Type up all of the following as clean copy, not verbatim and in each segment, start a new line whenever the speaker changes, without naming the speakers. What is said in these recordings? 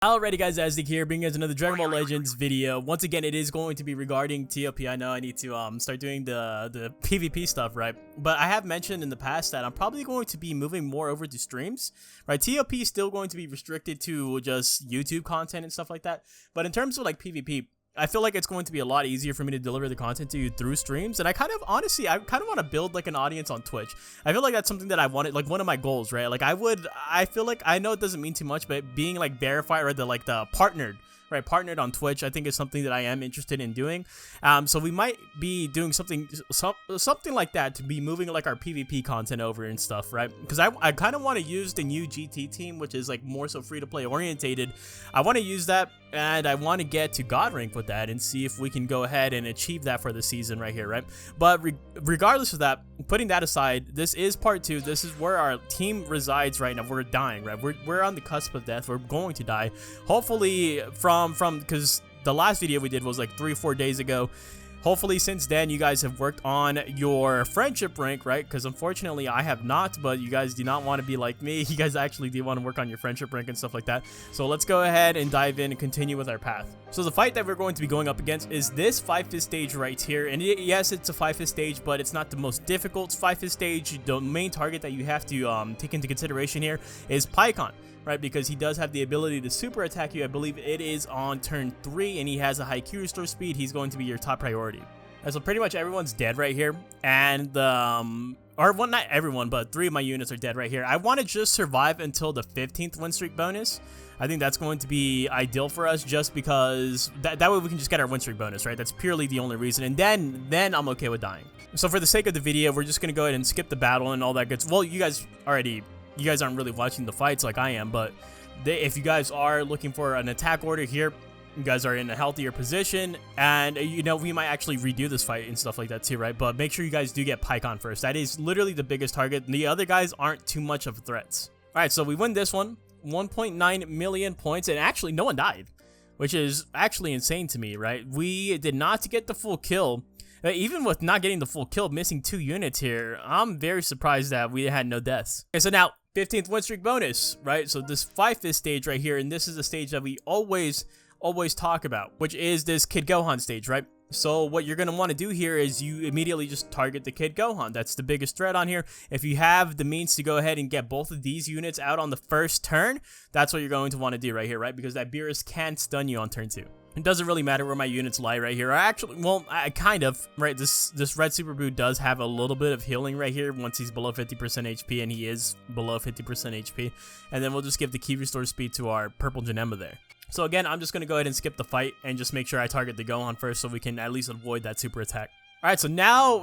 Alrighty guys, Azdik here, bringing us another Dragon Ball Legends video. Once again, it is going to be regarding TOP. I know I need to start doing the PvP stuff, right? But I have mentioned in the past that I'm probably going to be moving more over to streams, right? TOP is still going to be restricted to just YouTube content and stuff like that. But in terms of like PvP, I feel like it's going to be a lot easier for me to deliver the content to you through streams. And I kind of want to build like an audience on Twitch. I feel like that's something that I wanted, like one of my goals, right? Like I feel like, I know it doesn't mean too much, but being like verified or the partnered on Twitch, I think is something that I am interested in doing. So we might be doing something like that to be moving like our PvP content over and stuff, right? Because I kind of want to use the new GT team, which is like more so free to play orientated. I want to use that, and I want to get to God rank with that and see if we can go ahead and achieve that for the season right here, right? But regardless of that, putting that aside, this is part 2. This is where our team resides right now. We're dying, right? We're on the cusp of death. We're going to die. Hopefully because the last video we did was like 3 or 4 days ago. Hopefully since then you guys have worked on your friendship rank, right? Because unfortunately I have not, but you guys do not want to be like me. You guys actually do want to work on your friendship rank and stuff like that. So let's go ahead and dive in and continue with our path. So the fight that we're going to be going up against is this 5-5 stage right here. And yes, it's a 5-5 stage, but it's not the most difficult 5-5 stage. The main target that you have to take into consideration here is Pikkon, right? Because he does have the ability to super attack you. I believe it is on turn 3, and he has a high Q restore speed. He's going to be your top priority. And so pretty much everyone's dead right here, and or well, not everyone, but 3 of my units are dead right here. I want to just survive until the 15th win streak bonus. I think that's going to be ideal for us, just because that way we can just get our win streak bonus, right? That's purely the only reason, and then I'm okay with dying. So for the sake of the video, we're just gonna go ahead and skip the battle and all that good. Well, you guys aren't really watching the fights like I am, but if you guys are looking for an attack order here, you guys are in a healthier position, and you know, we might actually redo this fight and stuff like that too, right? But make sure you guys do get Pikkon first. That is literally the biggest target. The other guys aren't too much of threats. All right, so we win this one, 1.9 million points, and actually no one died, which is actually insane to me, right? We did not get the full kill. Even with not getting the full kill, missing 2 units here, I'm very surprised that we had no deaths. Okay, so now 15th win streak bonus, right? So this 5-5 stage right here, and this is a stage that we always talk about, which is this Kid Gohan stage, right? So what you're going to want to do here is you immediately just target the Kid Gohan. That's the biggest threat on here. If you have the means to go ahead and get both of these units out on the first turn, that's what you're going to want to do right here, right? Because that Beerus can stun you on turn 2. It doesn't really matter where my units lie right here. I kind of, right? This Red Super Boo does have a little bit of healing right here once he's below 50% HP, and he is below 50% HP. And then we'll just give the Ki Restore Speed to our Purple Janemba there. So again, I'm just going to go ahead and skip the fight and just make sure I target the Gohan first so we can at least avoid that super attack. Alright, so now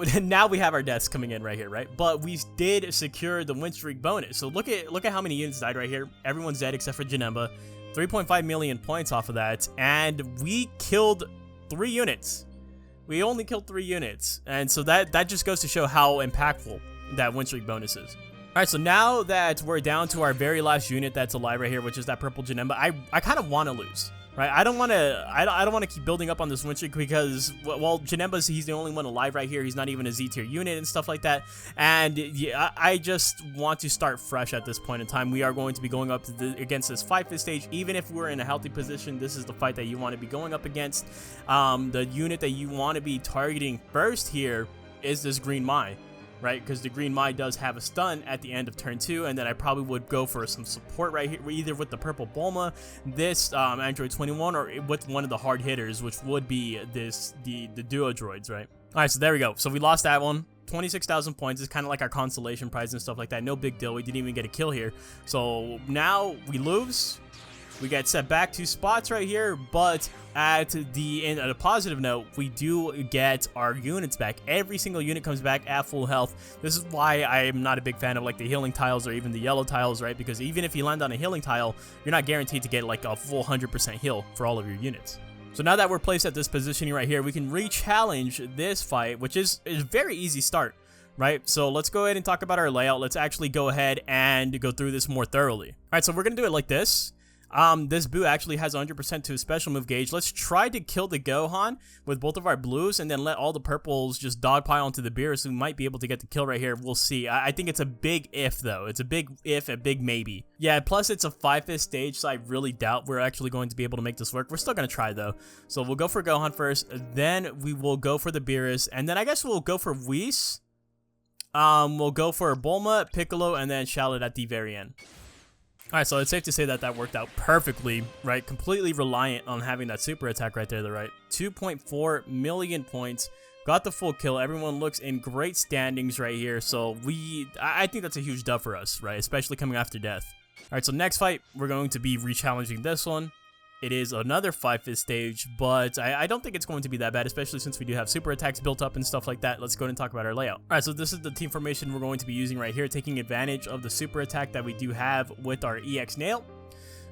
we have our deaths coming in right here, right? But we did secure the win streak bonus. So look at how many units died right here. Everyone's dead except for Janemba. 3.5 million points off of that, and we killed 3 units. We only killed 3 units, and so that just goes to show how impactful that win streak bonus is. Alright, so now that we're down to our very last unit that's alive right here, which is that Purple Janemba, I kind of want to lose, right? I don't want to keep building up on this win streak because, well, Janemba's, he's the only one alive right here. He's not even a Z tier unit and stuff like that. And yeah, I just want to start fresh at this point in time. We are going to be going up against this 5-5 stage. Even if we're in a healthy position, this is the fight that you want to be going up against. The unit that you want to be targeting first here is this Green Mai, right? Because the Green Mai does have a stun at the end of turn 2, and then I probably would go for some support right here, either with the Purple Bulma, this Android 21, or with one of the hard hitters, which would be the Duo Droids, right? Alright, so there we go. So we lost that one. 26,000 points is kind of like our consolation prize and stuff like that. No big deal. We didn't even get a kill here. So now we lose. We get set back 2 spots right here, but at a positive note, we do get our units back. Every single unit comes back at full health. This is why I am not a big fan of like the healing tiles or even the yellow tiles, right? Because even if you land on a healing tile, you're not guaranteed to get like a full 100% heal for all of your units. So now that we're placed at this positioning right here, we can re-challenge this fight, which is a very easy start, right? So let's go ahead and talk about our layout. Let's actually go ahead and go through this more thoroughly. All right, so we're going to do it like this. This Boo actually has 100% to his special move gauge. Let's try to kill the Gohan with both of our blues and then let all the purples just dogpile onto the Beerus. We might be able to get the kill right here. We'll see. I think it's a big if, though. It's a big if, a big maybe. Yeah, plus it's a 5-fist stage, so I really doubt we're actually going to be able to make this work. We're still going to try, though. So we'll go for Gohan first, then we will go for the Beerus, and then I guess we'll go for Whis. We'll go for Bulma, Piccolo, and then Shallot at the very end. Alright, so it's safe to say that that worked out perfectly, right? Completely reliant on having that super attack right there, right? 2.4 million points. Got the full kill. Everyone looks in great standings right here. So I think that's a huge dub for us, right? Especially coming after death. Alright, so next fight, we're going to be re-challenging this one. It is another 5-fist stage, but I don't think it's going to be that bad, especially since we do have super attacks built up and stuff like that. Let's go ahead and talk about our layout. All right, so this is the team formation we're going to be using right here, taking advantage of the super attack that we do have with our EX Nail,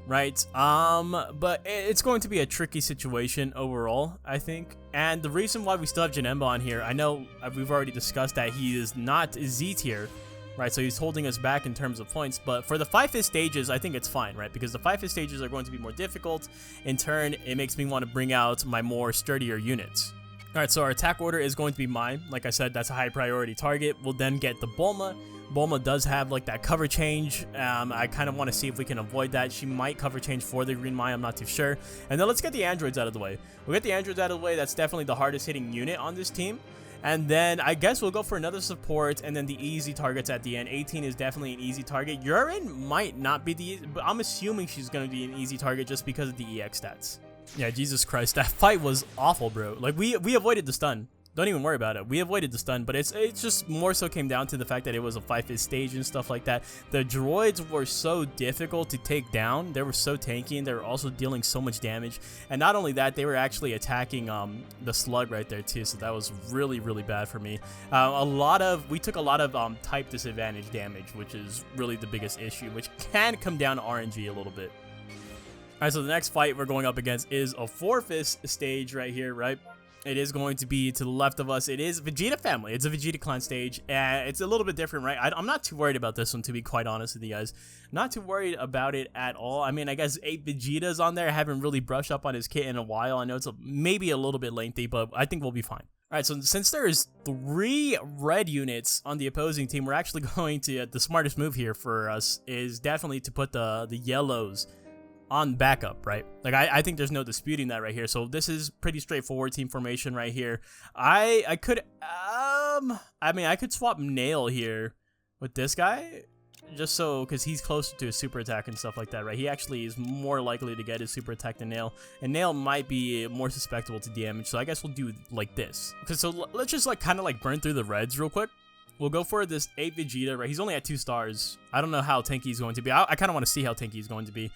right? But it's going to be a tricky situation overall, I think. And the reason why we still have Janemba on here, I know we've already discussed that he is not Z tier, right, so he's holding us back in terms of points, but for the 5-fist stages, I think it's fine, right, because the 5-fist stages are going to be more difficult. In turn, it makes me want to bring out my more sturdier units. Alright, so our attack order is going to be mine. Like I said, that's a high priority target. We'll then get the Bulma. Bulma does have like that cover change. I kind of want to see if we can avoid that. She might cover change for the Green Mai, I'm not too sure. And then let's get the androids out of the way. We'll get the androids out of the way. That's definitely the hardest hitting unit on this team. And then I guess we'll go for another support and then the easy targets at the end. 18 is definitely an easy target. Urine might not be the, but I'm assuming she's going to be an easy target just because of the EX stats. Yeah, Jesus Christ, that fight was awful, bro. Like, we avoided the stun. Don't even worry about it. We avoided the stun, but it's just more so came down to the fact that it was a 5-fist stage and stuff like that. The droids were so difficult to take down. They were so tanky, and they were also dealing so much damage. And not only that, they were actually attacking the slug right there too. So that was really, really bad for me. We took a lot of type disadvantage damage, which is really the biggest issue, which can come down to RNG a little bit. All right, so the next fight we're going up against is a 4-fist stage right here, right? It is going to be to the left of us. It is Vegeta family. It's a Vegeta clan stage. It's a little bit different, right? I'm not too worried about this one, to be quite honest with you guys. Not too worried about it at all. I mean, I guess 8 Vegetas on there. I haven't really brushed up on his kit in a while. I know it's maybe a little bit lengthy, but I think we'll be fine. All right, so since there is 3 red units on the opposing team, we're actually going to, the smartest move here for us is definitely to put the yellows on backup, right? Like, I think there's no disputing that right here. So this is pretty straightforward team formation right here. I could swap Nail here with this guy, just so, because he's closer to his super attack and stuff like that, right? He actually is more likely to get his super attack than Nail, and Nail might be more susceptible to damage. So I guess we'll do like this. Okay, so let's just like kind of like burn through the reds real quick. We'll go for this 8 Vegeta, right? He's only at 2 stars. I don't know how tanky he's going to be. I kind of want to see how tanky he's going to be.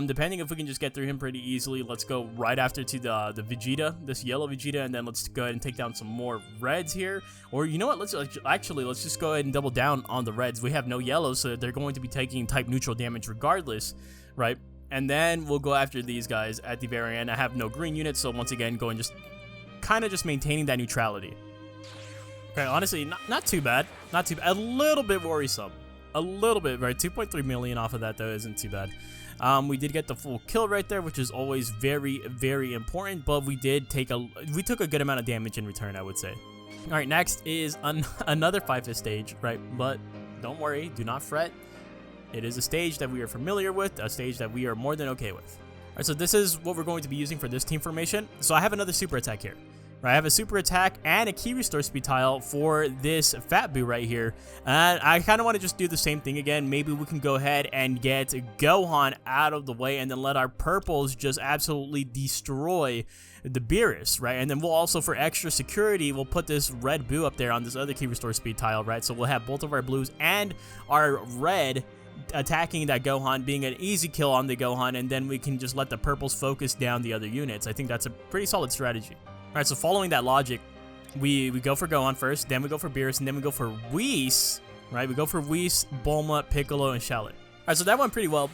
Depending if we can just get through him pretty easily, let's go right after to the Vegeta, this yellow Vegeta, and then let's go ahead and take down some more reds here. Or you know what, let's just go ahead and double down on the reds. We have no yellows, so they're going to be taking type neutral damage regardless, right? And then we'll go after these guys at the very end. I have no green units, so once again, going just kind of just maintaining that neutrality. Okay, honestly, not too bad. Not too bad. A little bit worrisome. A little bit, right? 2.3 million off of that, though, isn't too bad. We did get the full kill right there, which is always very, very important, but we took a good amount of damage in return, I would say. All right, next is another 5-fist stage, right? But don't worry, do not fret. It is a stage that we are familiar with, a stage that we are more than okay with. All right, so this is what we're going to be using for this team formation. So I have another super attack here. Right, I have a super attack and a key restore speed tile for this Fat Boo right here. And I kind of want to just do the same thing again. Maybe we can go ahead and get Gohan out of the way and then let our purples just absolutely destroy the Beerus, right? And then we'll also, for extra security, we'll put this red Boo up there on this other key restore speed tile, right? So we'll have both of our blues and our red attacking that Gohan, being an easy kill on the Gohan, and then we can just let the purples focus down the other units. I think that's a pretty solid strategy. Alright, so following that logic, we go for Gohan first, then we go for Beerus, and then we go for Whis, right? We go for Whis, Bulma, Piccolo, and Shallot. Alright, so that went pretty well.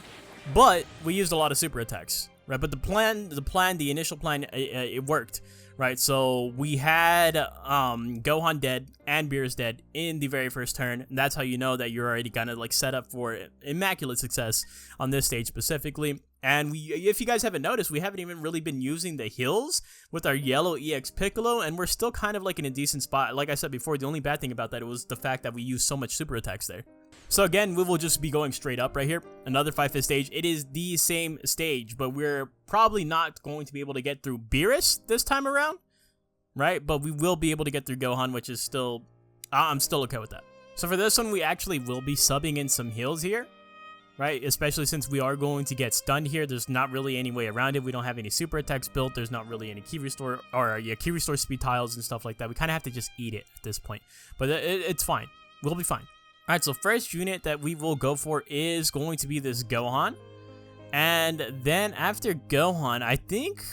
but we used a lot of super attacks, right? But the initial plan, it worked, right? So we had Gohan dead and Beerus dead in the very first turn. And that's how you know that you're already kind of like set up for immaculate success on this stage specifically. And if you guys haven't noticed, we haven't even really been using the heals with our yellow EX Piccolo, and we're still kind of like in a decent spot. Like I said before, the only bad thing about that was the fact that we used so much super attacks there. So again, we will just be going straight up right here. Another 5-5 stage. It is the same stage, but we're probably not going to be able to get through Beerus this time around, right? But we will be able to get through Gohan, which is still, I'm still okay with that. So for this one, we actually will be subbing in some heals here, right? Especially since we are going to get stunned here. There's not really any way around it. We don't have any super attacks built. There's not really any key restore or key restore speed tiles and stuff like that. We kind of have to just eat it at this point, but it's fine. We'll be fine. All right, so first unit that we will go for is going to be this Gohan. And then after Gohan, I think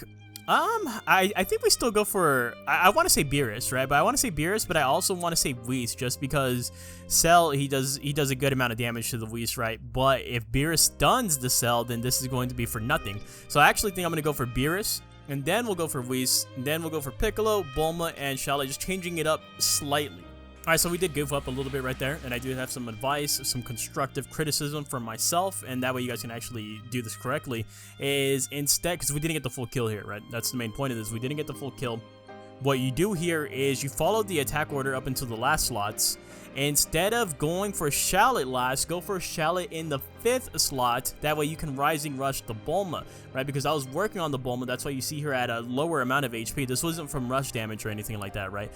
I think we still go for, I want to say Beerus, right? But I want to say Beerus, but I also want to say Whis, just because Cell, he does a good amount of damage to the Whis, right? But if Beerus stuns the Cell, then this is going to be for nothing. So I actually think I'm going to go for Beerus, and then we'll go for Whis, and then we'll go for Piccolo, Bulma, and Shala, just changing it up slightly. Alright, so we did goof up a little bit right there, and I do have some advice, some constructive criticism from myself, and that way you guys can actually do this correctly, is instead, because we didn't get the full kill here, right? That's the main point of this. We didn't get the full kill. What you do here is you follow the attack order up into the last slots. Instead of going for Shallot last, go for Shallot in the 5th slot. That way you can Rising Rush the Bulma, right? Because I was working on the Bulma, that's why you see her at a lower amount of HP. This wasn't from rush damage or anything like that, right?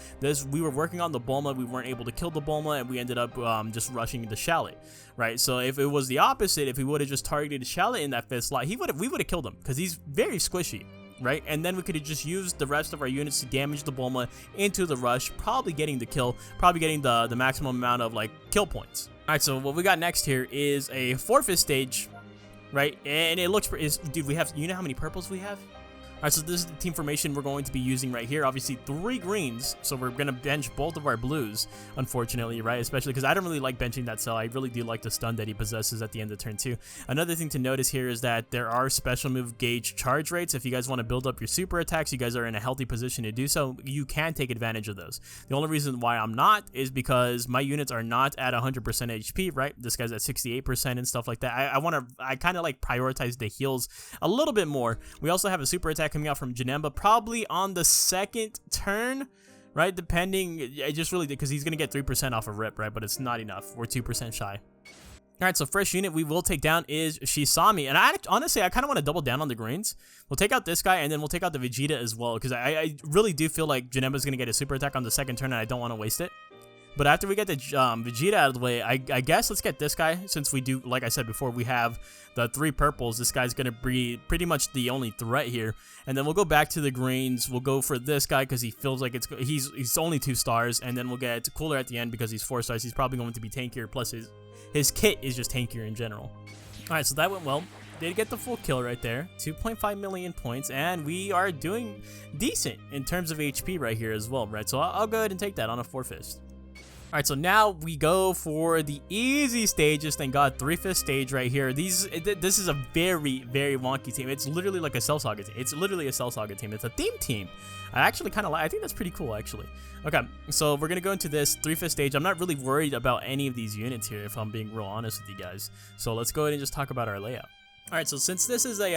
We were working on the Bulma, we weren't able to kill the Bulma, and we ended up just rushing the Shallot, right? So if it was the opposite, if we would have just targeted Shallot in that 5th slot, we would have killed him, because he's very squishy, right? And then we could have just used the rest of our units to damage the Bulma into the rush, probably getting the kill, probably getting the maximum amount of like kill points. All right, so what we got next here is a 4-5 stage, right? And it looks, dude, we have, you know how many purples we have? All right, so this is the team formation we're going to be using right here. Obviously, 3 greens, so we're going to bench both of our blues, unfortunately, right? Especially because I don't really like benching that Cell. I really do like the stun that he possesses at the end of turn 2. Another thing to notice here is that there are special move gauge charge rates. If you guys want to build up your super attacks, you guys are in a healthy position to do so. You can take advantage of those. The only reason why I'm not is because my units are not at 100% HP, right? This guy's at 68% and stuff like that. I kind of like prioritize the heals a little bit more. We also have a super attack coming out from Janemba, probably on the 2nd turn, right? Depending, it just really, because he's gonna get 3% off of Rip, right? But it's not enough. We're 2% shy. All right, so first unit we will take down is Shisami, and honestly I kind of want to double down on the greens. We'll take out this guy, and then we'll take out the Vegeta as well, because I really do feel like Janemba's gonna get a super attack on the 2nd turn, and I don't want to waste it. But after we get the Vegeta out of the way, I guess let's get this guy, since we do, like I said before, we have the 3 purples. This guy's going to be pretty much the only threat here. And then we'll go back to the greens. We'll go for this guy because he feels like he's only 2 stars. And then we'll get Cooler at the end because he's 4 stars. He's probably going to be tankier, plus his kit is just tankier in general. Alright, so that went well. Did get the full kill right there. 2.5 million points, and we are doing decent in terms of HP right here as well, right? So I'll go ahead and take that on a 4-fist. Alright, so now we go for the easy stages. Thank God, 3-5 stage right here. This is a very, very wonky team. It's literally like a Cell Saga team. It's literally a Cell Saga team. It's a theme team. I actually kind of like, I think that's pretty cool, actually. Okay, so we're going to go into this 3-5 stage. I'm not really worried about any of these units here, if I'm being real honest with you guys. So let's go ahead and just talk about our layout. Alright, so since this is a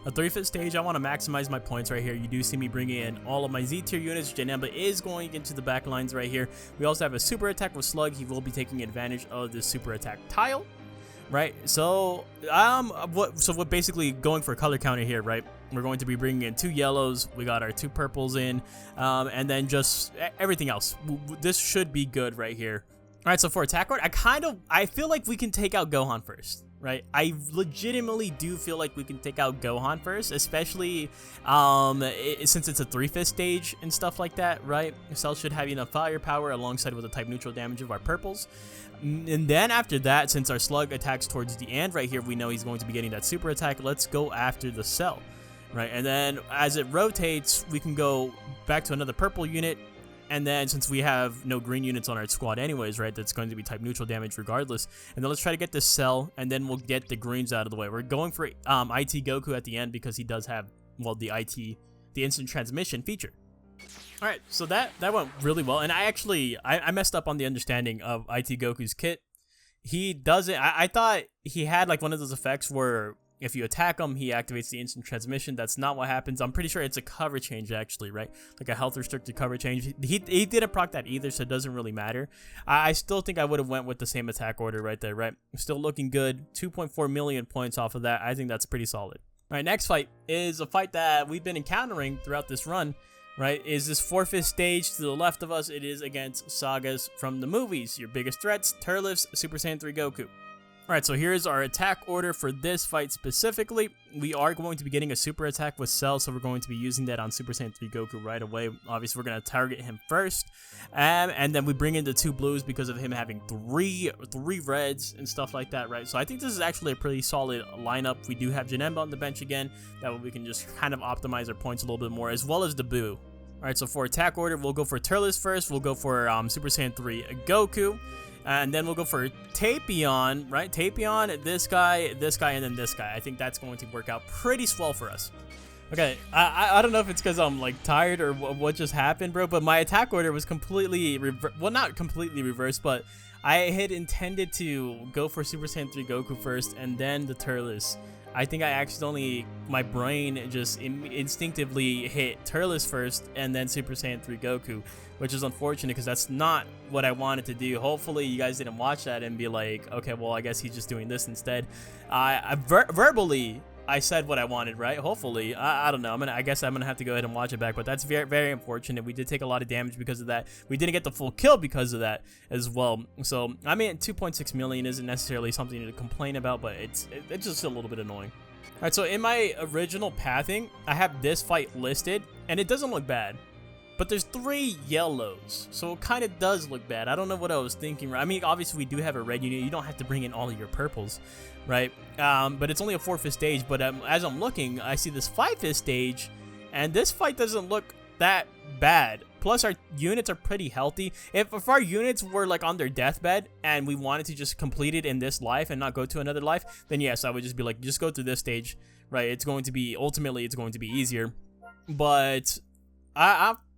3-5 stage, I want to maximize my points right here. You do see me bringing in all of my Z tier units. Janemba is going into the back lines right here. We also have a super attack with Slug. He will be taking advantage of this super attack tile, right? So what basically going for a color counter here, right? We're going to be bringing in 2 yellows. We got our 2 purples in, and then just everything else. This should be good right here. All right, so for attack order, I feel like we can take out Gohan first. Right, I legitimately do feel like we can take out Gohan first, especially since it's a 3-5 stage and stuff like that, right? Cell should have enough firepower alongside with the type neutral damage of our purples. And then after that, since our Slug attacks towards the end right here, we know he's going to be getting that super attack. Let's go after the Cell, right? And then as it rotates, we can go back to another purple unit, And then since we have no green units on our squad anyways, right, that's going to be type neutral damage regardless. And then let's try to get this Cell, and then we'll get the greens out of the way. We're going for IT Goku at the end because he does have, well, the instant transmission feature. All right, so that went really well. And I messed up on the understanding of IT Goku's kit. He doesn't, I thought he had like one of those effects where if you attack him, he activates the instant transmission. That's not what happens. I'm pretty sure it's a cover change actually, right? Like a health restricted cover change. He didn't proc that either, so it doesn't really matter. I still think I would have went with the same attack order right there, right? Still looking good. 2.4 million points off of that. I think that's pretty solid. All right, next fight is a fight that we've been encountering throughout this run, right? Is this 4/5 stage to the left of us. It is against Sagas from the movies. Your biggest threats, Turles, Super Saiyan 3 Goku. Alright, so here's our attack order for this fight specifically. We are going to be getting a super attack with Cell, so we're going to be using that on Super Saiyan 3 Goku right away. Obviously, we're going to target him first. And then we bring in the 2 blues because of him having three reds and stuff like that, right? So I think this is actually a pretty solid lineup. We do have Janemba on the bench again. That way we can just kind of optimize our points a little bit more, as well as the Boo. Alright, so for attack order, we'll go for Turles first. We'll go for Super Saiyan 3 Goku. And then we'll go for Tapion, right? Tapion, this guy, and then this guy. I think that's going to work out pretty swell for us. Okay, I don't know if it's because I'm like tired or what just happened, bro, but my attack order was completely, well, not completely reversed, but I had intended to go for Super Saiyan 3 Goku first and then the Turles. I think I accidentally, my brain just instinctively hit Turles first and then Super Saiyan 3 Goku, which is unfortunate because that's not what I wanted to do. Hopefully you guys didn't watch that and be like, okay, well, I guess he's just doing this instead. Verbally, I said what I wanted, right? Hopefully. I don't know. I guess I'm gonna have to go ahead and watch it back, but that's very, very unfortunate. We did take a lot of damage because of that. We didn't get the full kill because of that as well. So I mean, 2.6 million isn't necessarily something to complain about, but it's just a little bit annoying. All right, so in my original pathing, I have this fight listed, and it doesn't look bad. But there's 3 yellows, so it kind of does look bad. I don't know what I was thinking. I mean, obviously we do have a red unit. You don't have to bring in all of your purples, right? But it's only a 4/5 stage. But as I'm looking, I see this 5/5 stage, and this fight doesn't look that bad. Plus, our units are pretty healthy. If our units were like on their deathbed and we wanted to just complete it in this life and not go to another life, then yes, I would just be like, just go through this stage, right? It's going to be, ultimately, it's going to be easier. But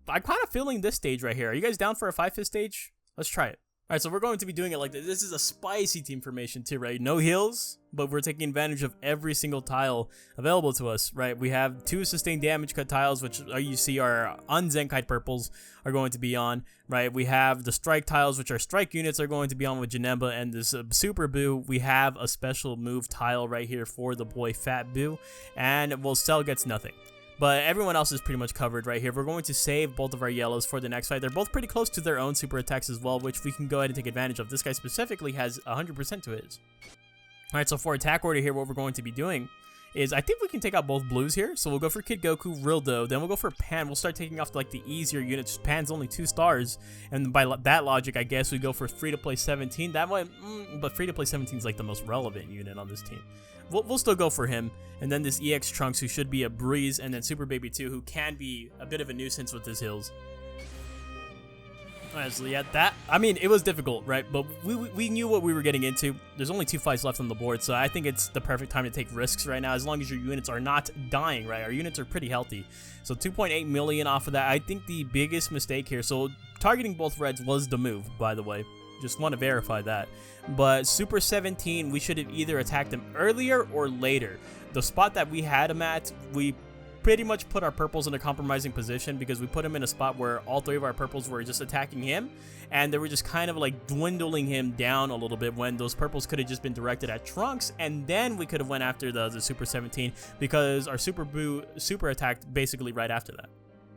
I'm kind of feeling this stage right here. Are you guys down for a 5/5 stage? Let's try it. All right, so we're going to be doing it like this. This is a spicy team formation too, right? No heals, but we're taking advantage of every single tile available to us, right? We have 2 sustained damage cut tiles, which you see our unzenkite purples are going to be on, right? We have the strike tiles, which our strike units are going to be on with Janemba and this Super Boo. We have a special move tile right here for the boy Fat Boo, and well, Cell gets nothing. But everyone else is pretty much covered right here. We're going to save both of our yellows for the next fight. They're both pretty close to their own super attacks as well, which we can go ahead and take advantage of. This guy specifically has 100% to his. Alright, so for attack order here, what we're going to be doing is I think we can take out both blues here. So we'll go for Kid Goku, Rildo, then we'll go for Pan. We'll start taking off like the easier units. Pan's only 2 stars. And by that logic, I guess we go for free to play 17. That way, but free to play 17 is like the most relevant unit on this team. We'll still go for him, and then this EX Trunks, who should be a breeze, and then Super Baby 2, who can be a bit of a nuisance with his heals. Alright, so yeah, that, I mean, it was difficult, right? But we knew what we were getting into. There's only 2 fights left on the board, so I think it's the perfect time to take risks right now, as long as your units are not dying, right? Our units are pretty healthy. So 2.8 million off of that. I think the biggest mistake here, so targeting both reds was the move, by the way. Just want to verify that. But Super 17, we should have either attacked him earlier or later. The spot that we had him at, we pretty much put our purples in a compromising position because we put him in a spot where all 3 of our purples were just attacking him, and they were just kind of like dwindling him down a little bit when those purples could have just been directed at Trunks, and then we could have went after the Super 17 because our Super Boo super attacked basically right after that.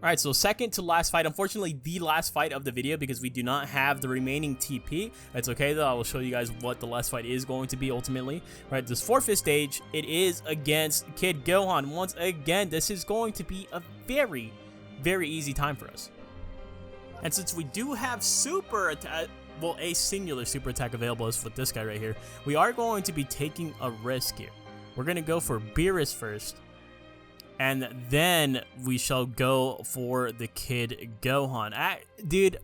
Alright, so second to last fight, unfortunately the last fight of the video because we do not have the remaining TP. That's okay though, I will show you guys what the last fight is going to be ultimately. Right, this 4/5 stage, it is against Kid Gohan. Once again, this is going to be a very, very easy time for us. And since we do have super attack, well, a singular super attack available is with this guy right here, we are going to be taking a risk here. We're going to go for Beerus first. and then we shall go for the Kid Gohan. Dude,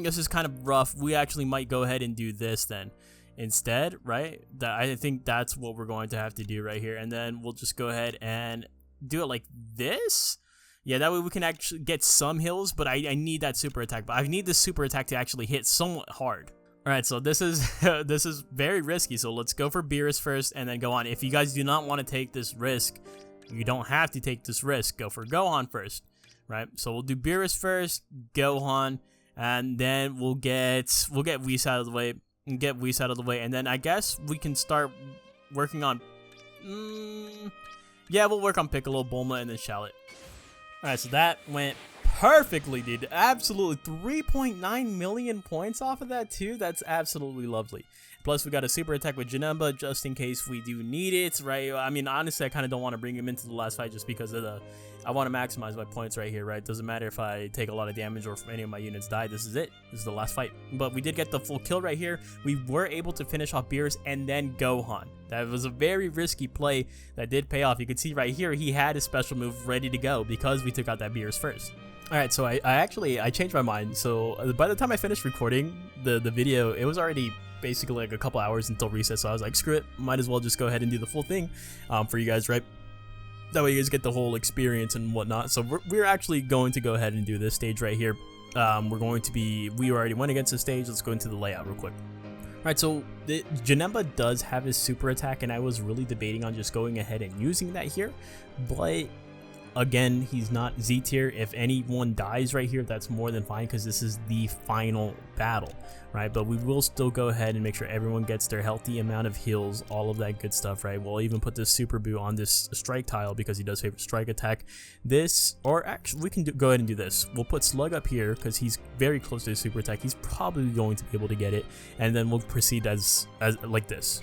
this is kind of rough. We actually might go ahead and do this then instead, right? I think that's what we're going to have to do right here, and then we'll just go ahead and do it like this. Yeah, that way we can actually get some heals, but I need that super attack. But I need the super attack to actually hit somewhat hard. All right, so this is this is very risky. So let's go for Beerus first, and then Gohan. If you guys do not want to take this risk, you don't have to take this risk. Go for Gohan first, right? So we'll do Beerus first, Gohan, and then we'll get Whis out of the way, and then I guess we can start working on. Yeah, we'll work on Piccolo, Bulma, and then Shallot. All right, so that went perfectly, dude. Absolutely, 3.9 million points off of that too. That's absolutely lovely. Plus, we got a super attack with Janemba just in case we do need it, right? I mean, honestly, I kind of don't want to bring him into the last fight just because of I want to maximize my points right here, right? Doesn't matter if I take a lot of damage or if any of my units die. This is it. This is the last fight. But we did get the full kill right here. We were able to finish off Beerus and then Gohan. That was a very risky play that did pay off. You can see right here, he had his special move ready to go because we took out that Beerus first. All right, so I changed my mind. So by the time I finished recording the video, it was already basically like a couple hours until recess. So I was like, screw it, might as well just go ahead and do the full thing for you guys, right? That way you guys get the whole experience and whatnot. So we're actually going to go ahead and do this stage right here. We already went against the stage. Let's go into the layout real quick. All right, so Janemba does have his super attack, and I was really debating on just going ahead and using that here, but again, he's not Z tier. If anyone dies right here, that's more than fine because this is the final battle, right? But we will still go ahead and make sure everyone gets their healthy amount of heals, all of that good stuff, right? We'll even put this super boot on this strike tile because he does favor strike attack. This, or actually, we can go ahead and do this. We'll put Slug up here because he's very close to his super attack. He's probably going to be able to get it, and then we'll proceed as like this.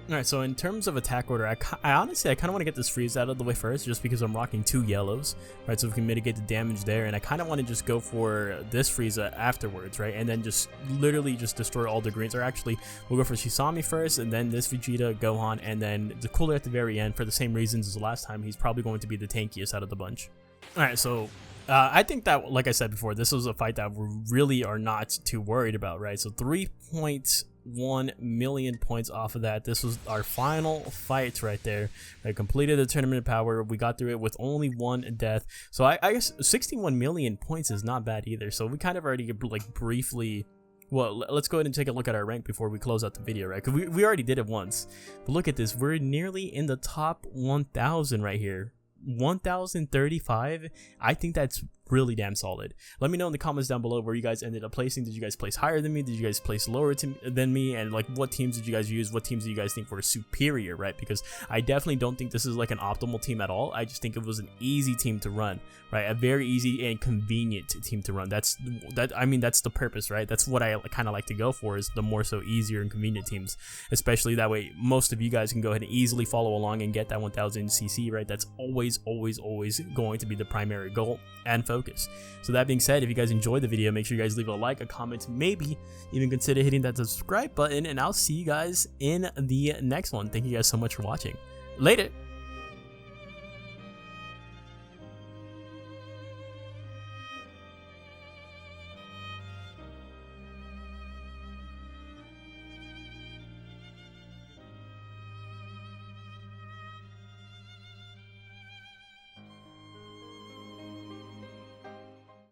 Alright, so in terms of attack order, I honestly kind of want to get this Frieza out of the way first just because I'm rocking 2 yellows, right? So we can mitigate the damage there, and I kind of want to just go for this Frieza afterwards, right? And then just literally just destroy all the greens. Or actually, we'll go for Shisami first, and then this Vegeta, Gohan, and then the cooler at the very end for the same reasons as the last time. He's probably going to be the tankiest out of the bunch. Alright, so I think that, like I said before, this was a fight that we really are not too worried about, right? So 3.1 million points off of that. This was our final fight right there. I completed the tournament of power. We got through it with only 1 death. So I guess 61 million points is not bad either. So we kind of already like briefly. Well, let's go ahead and take a look at our rank before we close out the video, right? Because we already did it once. But look at this. We're nearly in the top 1,000 right here. 1,035. I think that's really damn solid. Let me know in the comments down below where you guys ended up placing. Did you guys place higher than me? Did you guys place lower than me? And like, what teams did you guys use? What teams do you guys think were superior, right? Because I definitely don't think this is like an optimal team at all. I just think it was an easy team to run, right? A very easy and convenient team to run. I mean, that's the purpose, right? That's what I kind of like to go for, is the more so easier and convenient teams, especially that way most of you guys can go ahead and easily follow along and get that 1000 CC, right? That's always going to be the primary goal and focus. So that being said, if you guys enjoyed the video, make sure you guys leave a like, a comment, maybe even consider hitting that subscribe button, and I'll see you guys in the next one. Thank you guys so much for watching. Later.